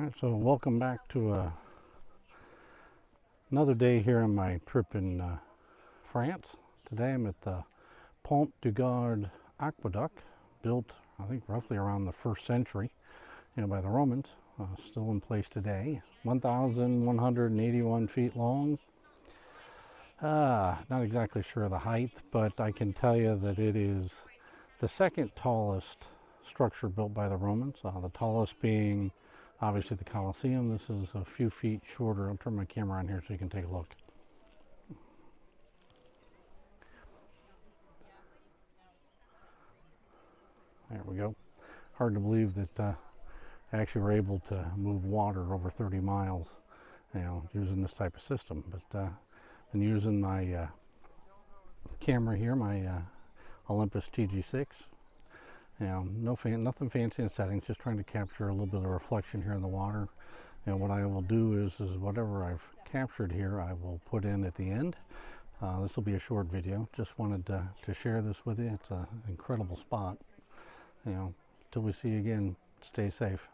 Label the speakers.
Speaker 1: Alright, so welcome back to another day here on my trip in France. Today I'm at the Pont du Gard aqueduct, built I think roughly around the 1st century, by the Romans. Still in place today. 1,181 feet long. Not exactly sure of the height, but I can tell you that it is the second tallest structure built by the Romans. The tallest being obviously the Colosseum. This is a few feet shorter. I'll turn my camera on here so you can take a look. There we go. Hard to believe that I actually were able to move water over 30 miles, using this type of system. But been using my camera here, my Olympus TG6. Nothing fancy in settings, just trying to capture a little bit of reflection here in the water. What I will do is whatever I've captured here, I will put in at the end. This will be a short video. Just wanted to share this with you. It's an incredible spot. Till we see you again, stay safe.